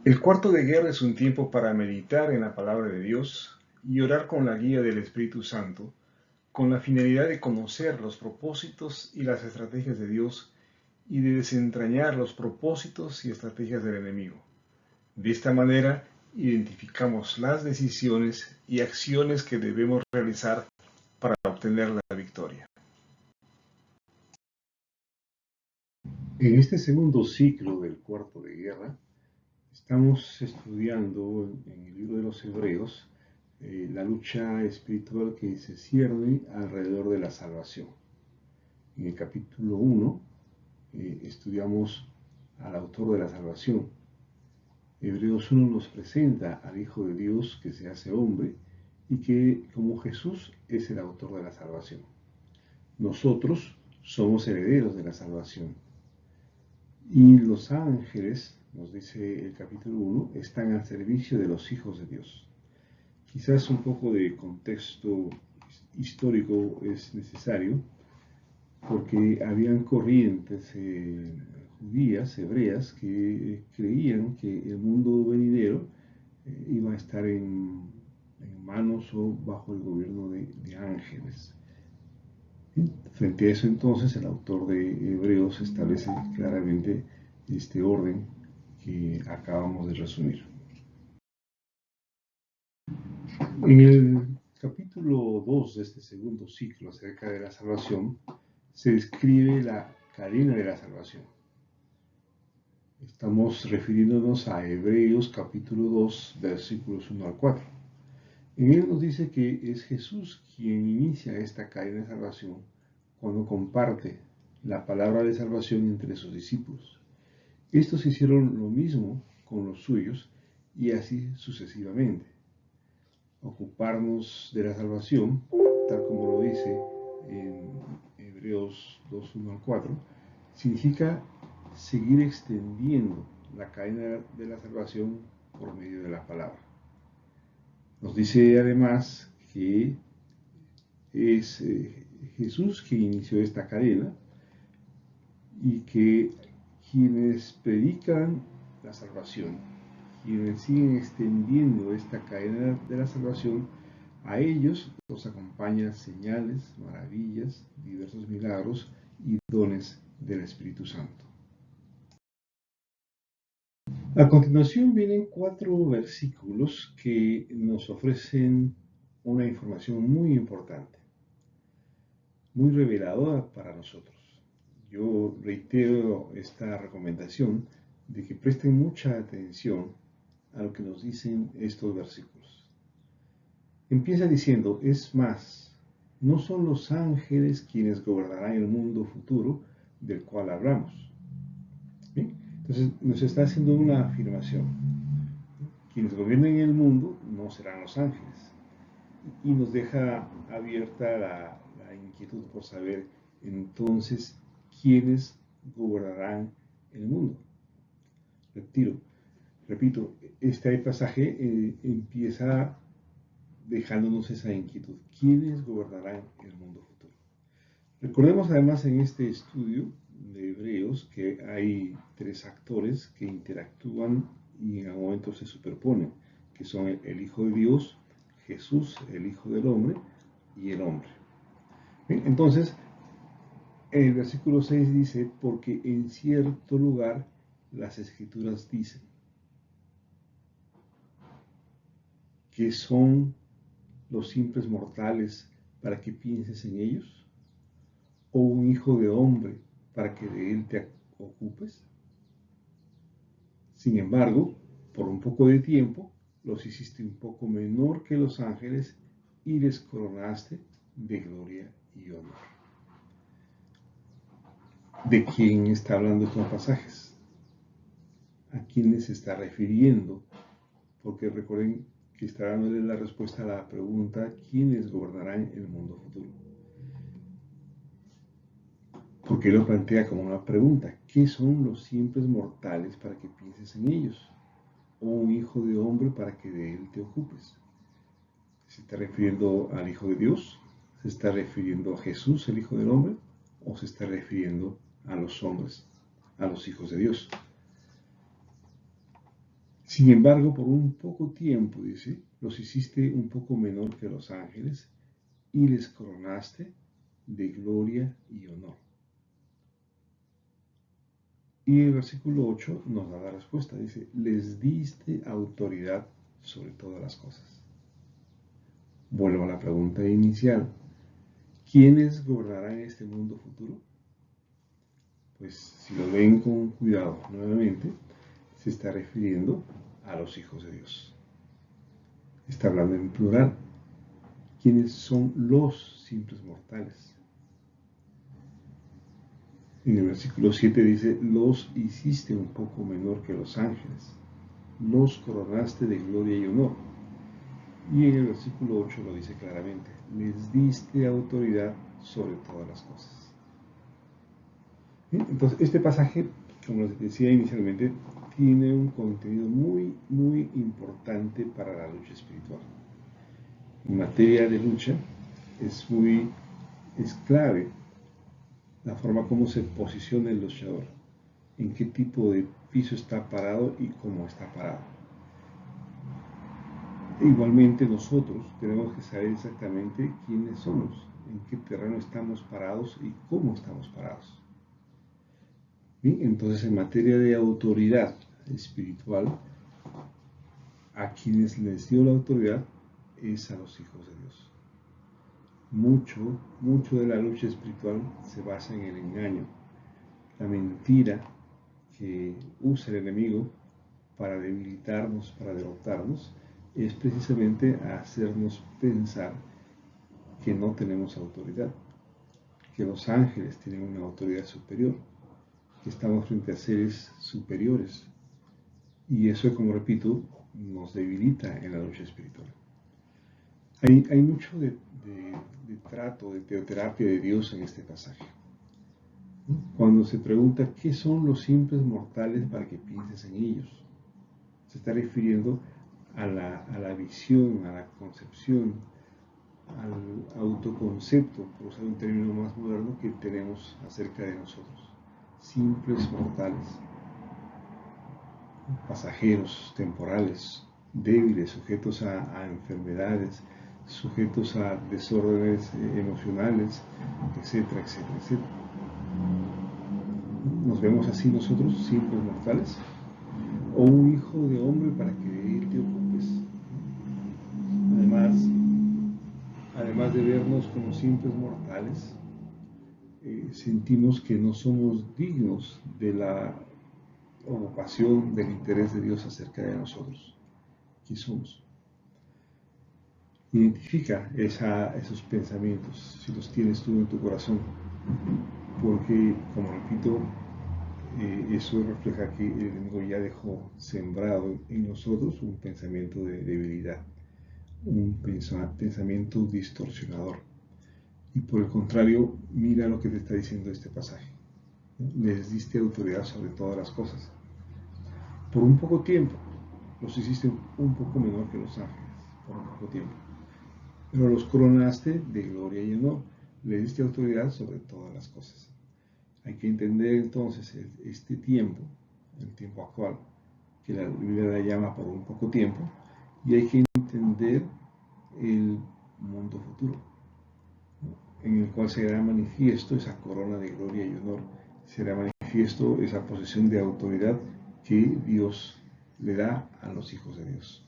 El cuarto de guerra es un tiempo para meditar en la palabra de Dios y orar con la guía del Espíritu Santo, con la finalidad de conocer los propósitos y las estrategias de Dios y de desentrañar los propósitos y estrategias del enemigo. De esta manera, identificamos las decisiones y acciones que debemos realizar para obtener la victoria. En este segundo ciclo del cuarto de guerra, estamos estudiando en el libro de los Hebreos la lucha espiritual que se cierne alrededor de la salvación. En el capítulo 1 estudiamos al autor de la salvación. Hebreos 1 nos presenta al Hijo de Dios que se hace hombre y que como Jesús es el autor de la salvación. Nosotros somos herederos de la salvación. Y los ángeles, nos dice el capítulo 1, están al servicio de los hijos de Dios. Quizás un poco de contexto histórico es necesario, porque habían corrientes judías, hebreas, que creían que el mundo venidero iba a estar en manos o bajo el gobierno de ángeles. Frente a eso entonces el autor de Hebreos establece claramente este orden que acabamos de resumir. En el capítulo 2 de este segundo ciclo acerca de la salvación se describe la cadena de la salvación. Estamos refiriéndonos a Hebreos capítulo 2 versículos 1 al 4. En él nos dice que es Jesús quien inicia esta cadena de salvación cuando comparte la palabra de salvación entre sus discípulos. Estos hicieron lo mismo con los suyos y así sucesivamente. Ocuparnos de la salvación, tal como lo dice en Hebreos 2, 1 al 4, significa seguir extendiendo la cadena de la salvación por medio de la palabra. Nos dice además que es Jesús quien inició esta cadena y que quienes predican la salvación, quienes siguen extendiendo esta cadena de la salvación, a ellos los acompañan señales, maravillas, diversos milagros y dones del Espíritu Santo. A continuación vienen 4 versículos que nos ofrecen una información muy importante, muy reveladora para nosotros. Yo reitero esta recomendación de que presten mucha atención a lo que nos dicen estos versículos. Empieza diciendo, es más, no son los ángeles quienes gobernarán el mundo futuro del cual hablamos. ¿Bien? Entonces nos está haciendo una afirmación. Quienes gobiernen el mundo no serán los ángeles. Y nos deja abierta la inquietud por saber entonces quiénes gobernarán el mundo. Repito, este pasaje empieza dejándonos esa inquietud. ¿Quiénes gobernarán el mundo futuro? Recordemos además en este estudio de Hebreos que hay 3 actores que interactúan y en algún momento se superponen, que son el Hijo de Dios, Jesús, el Hijo del Hombre, y el hombre. Bien, entonces, el versículo 6 dice, porque en cierto lugar las Escrituras dicen que son los simples mortales para que pienses en ellos, o un hijo de hombre para que de él te ocupes. Sin embargo, por un poco de tiempo, los hiciste un poco menor que los ángeles y les coronaste de gloria y honor. ¿De quién está hablando estos pasajes? ¿A quién se está refiriendo? Porque recuerden que está dándole la respuesta a la pregunta, ¿quiénes gobernarán el mundo futuro? Porque lo plantea como una pregunta, ¿qué son los simples mortales para que pienses en ellos? ¿O un hijo de hombre para que de él te ocupes? ¿Se está refiriendo al Hijo de Dios? ¿Se está refiriendo a Jesús, el Hijo del Hombre? ¿O se está refiriendo a los hombres, a los hijos de Dios? Sin embargo, por un poco tiempo, dice, los hiciste un poco menor que los ángeles y les coronaste de gloria y honor. Y el versículo 8 nos da la respuesta, dice, les diste autoridad sobre todas las cosas. Vuelvo a la pregunta inicial, ¿quiénes gobernarán este mundo futuro? Pues si lo ven con cuidado nuevamente, se está refiriendo a los hijos de Dios. Está hablando en plural. ¿Quiénes son los simples mortales? En el versículo 7 dice, los hiciste un poco menor que los ángeles, los coronaste de gloria y honor. Y en el versículo 8 lo dice claramente, les diste autoridad sobre todas las cosas. ¿Bien? Entonces, este pasaje, como les decía inicialmente, tiene un contenido muy, muy importante para la lucha espiritual. En materia de lucha, es clave la forma como se posiciona el luchador, en qué tipo de piso está parado y cómo está parado. Igualmente nosotros tenemos que saber exactamente quiénes somos, en qué terreno estamos parados y cómo estamos parados. ¿Bien? Entonces, en materia de autoridad espiritual, a quienes les dio la autoridad es a los hijos de Dios. Mucho de la lucha espiritual se basa en el engaño, la mentira que usa el enemigo para debilitarnos, para derrotarnos, es precisamente hacernos pensar que no tenemos autoridad, que los ángeles tienen una autoridad superior, que estamos frente a seres superiores. Y eso, como repito, nos debilita en la lucha espiritual. Hay mucho de trato, de teoterapia de Dios en este pasaje. Cuando se pregunta qué son los simples mortales para que pienses en ellos, se está refiriendo a la visión, a la concepción, al autoconcepto, por usar un término más moderno, que tenemos acerca de nosotros. Simples mortales, pasajeros, temporales, débiles, sujetos a enfermedades, sujetos a desórdenes emocionales, etcétera, etcétera, etcétera. ¿Nos vemos así nosotros, simples mortales? ¿O un hijo de hombre para que de él te ocupes? Además de vernos como simples mortales, sentimos que no somos dignos de la ocupación, del interés de Dios acerca de nosotros. ¿Quién somos? Identifica esos pensamientos, si los tienes tú en tu corazón, porque, como repito, eso refleja que el enemigo ya dejó sembrado en nosotros un pensamiento de debilidad, un pensamiento distorsionador. Y por el contrario, mira lo que te está diciendo este pasaje. Les diste autoridad sobre todas las cosas. Por un poco tiempo, los hiciste un poco menor que los ángeles, por un poco tiempo. Pero los coronaste de gloria y honor. Le diste autoridad sobre todas las cosas. Hay que entender entonces este tiempo, el tiempo actual, que la Biblia la llama por un poco tiempo, y hay que entender el mundo futuro, en el cual será manifiesto esa corona de gloria y honor, será manifiesto esa posesión de autoridad que Dios le da a los hijos de Dios.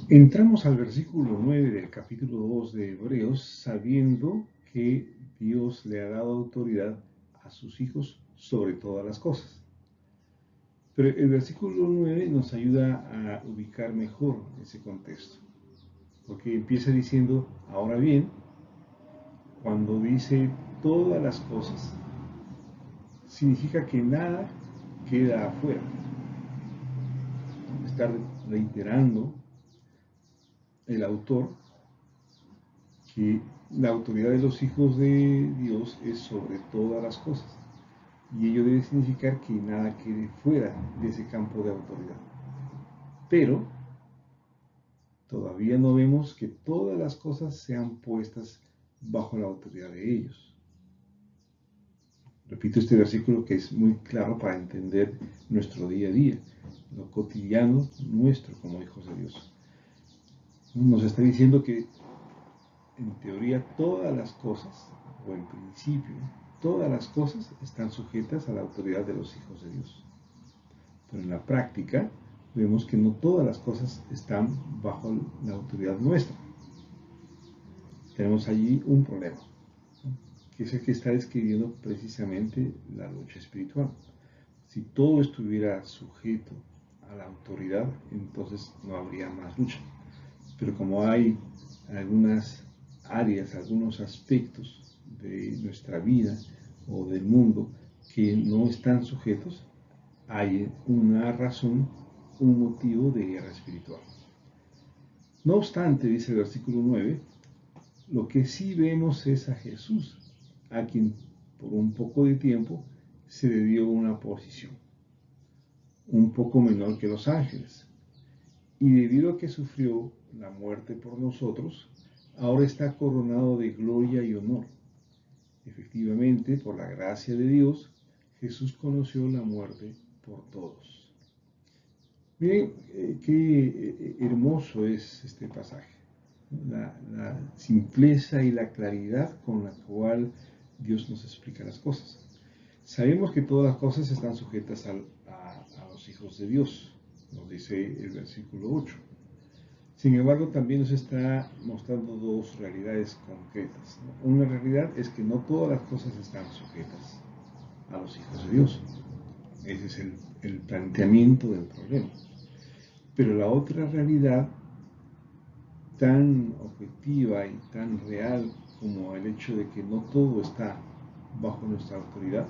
Entramos al versículo 9 del capítulo 2 de Hebreos sabiendo que Dios le ha dado autoridad a sus hijos sobre todas las cosas. Pero el versículo 9 nos ayuda a ubicar mejor ese contexto, porque empieza diciendo, ahora bien, cuando dice todas las cosas, significa que nada queda afuera. Está reiterando el autor que la autoridad de los hijos de Dios es sobre todas las cosas. Y ello debe significar que nada quede fuera de ese campo de autoridad. Pero todavía no vemos que todas las cosas sean puestas bajo la autoridad de ellos. Repito este versículo que es muy claro para entender nuestro día a día, lo cotidiano nuestro como hijos de Dios. Nos está diciendo que en teoría todas las cosas, o en principio, todas las cosas están sujetas a la autoridad de los hijos de Dios. Pero en la práctica vemos que no todas las cosas están bajo la autoridad nuestra. Tenemos allí un problema, ¿no? Que es el que está describiendo precisamente la lucha espiritual. Si todo estuviera sujeto a la autoridad, entonces no habría más lucha. Pero como hay algunas áreas, algunos aspectos de nuestra vida o del mundo que no están sujetos, hay una razón, un motivo de guerra espiritual. No obstante, dice el versículo 9, lo que sí vemos es a Jesús, a quien por un poco de tiempo se le dio una posición, un poco menor que los ángeles. Y debido a que sufrió la muerte por nosotros, ahora está coronado de gloria y honor. Efectivamente, por la gracia de Dios, Jesús conoció la muerte por todos. Miren qué hermoso es este pasaje. La simpleza y la claridad con la cual Dios nos explica las cosas. Sabemos que todas las cosas están sujetas a los hijos de Dios, nos dice el versículo 8. Sin embargo, también nos está mostrando dos realidades concretas, ¿no? Una realidad es que no todas las cosas están sujetas a los hijos de Dios. Ese es el planteamiento del problema. Pero la otra realidad, tan objetiva y tan real como el hecho de que no todo está bajo nuestra autoridad,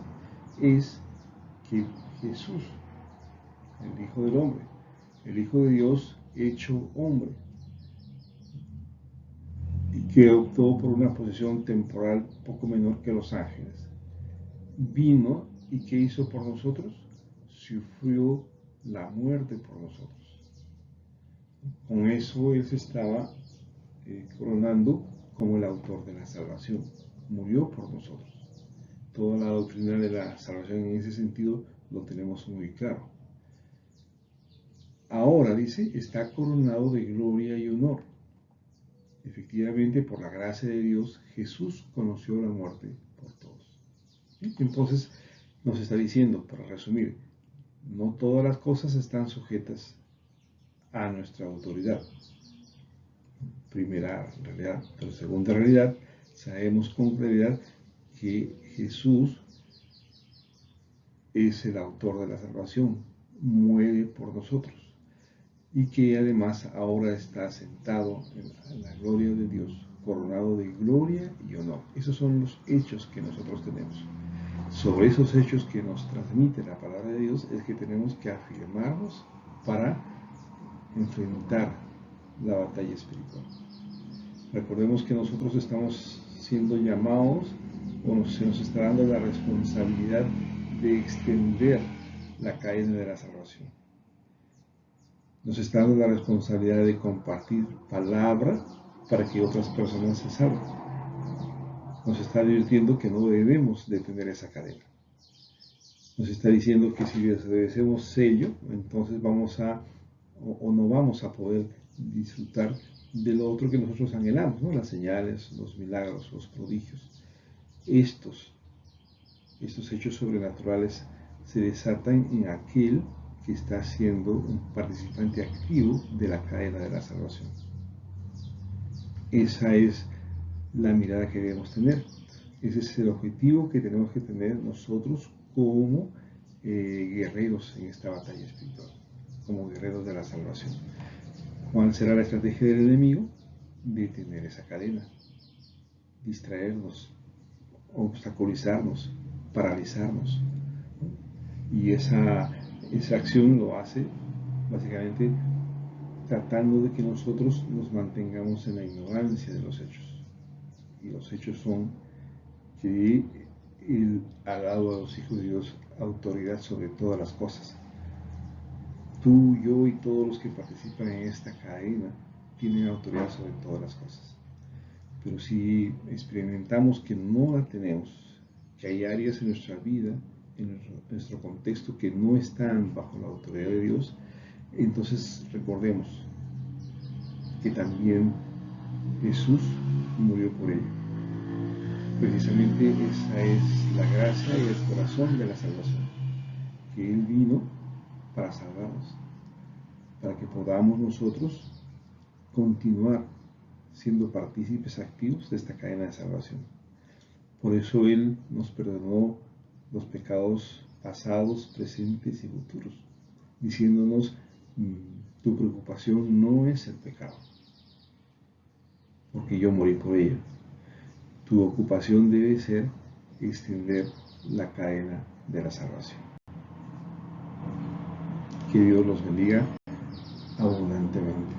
es que Jesús, el Hijo del Hombre, el Hijo de Dios hecho hombre, y que optó por una posición temporal poco menor que los ángeles, vino y ¿qué hizo por nosotros? Sufrió la muerte por nosotros. Con eso él se estaba coronando como el autor de la salvación. Murió por nosotros. Toda la doctrina de la salvación en ese sentido lo tenemos muy claro. Ahora, dice, está coronado de gloria y honor. Efectivamente, por la gracia de Dios, Jesús conoció la muerte por todos. Entonces, nos está diciendo, para resumir, no todas las cosas están sujetas a nuestra autoridad. Primera realidad. Pero segunda realidad, sabemos con claridad que Jesús es el autor de la salvación, muere por nosotros y que además ahora está sentado en la gloria de Dios, coronado de gloria y honor. Esos son los hechos que nosotros tenemos. Sobre esos hechos que nos transmite la palabra de Dios es que tenemos que afirmarnos para enfrentar la batalla espiritual. Recordemos que nosotros estamos siendo llamados o se nos está dando la responsabilidad de extender la cadena de la salvación. Nos está dando la responsabilidad de compartir palabra para que otras personas se salven. Nos está advirtiendo que no debemos detener esa cadena. Nos está diciendo que si desobedecemos sello, entonces vamos a, o no vamos a poder disfrutar de lo otro que nosotros anhelamos, ¿no? Las señales, los milagros, los prodigios. Estos hechos sobrenaturales se desatan en aquel que está siendo un participante activo de la cadena de la salvación. Esa es la mirada que debemos tener. Ese es el objetivo que tenemos que tener nosotros como guerreros en esta batalla espiritual, como guerreros de la salvación. ¿Cuál será la estrategia del enemigo? Detener esa cadena, distraernos, obstaculizarnos, paralizarnos. Y esa acción lo hace básicamente tratando de que nosotros nos mantengamos en la ignorancia de los hechos. Y los hechos son que Él ha dado a los hijos de Dios autoridad sobre todas las cosas. Tú, yo y todos los que participan en esta cadena tienen autoridad sobre todas las cosas. Pero si experimentamos que no la tenemos, que hay áreas en nuestra vida, en nuestro contexto, que no están bajo la autoridad de Dios, entonces recordemos que también Jesús murió por ello. Precisamente esa es la gracia y el corazón de la salvación, que Él vino para salvarnos, para que podamos nosotros continuar siendo partícipes activos de esta cadena de salvación. Por eso Él nos perdonó los pecados pasados, presentes y futuros, diciéndonos, tu preocupación no es el pecado, porque yo morí por ello. Tu ocupación debe ser extender la cadena de la salvación. Que Dios los bendiga abundantemente.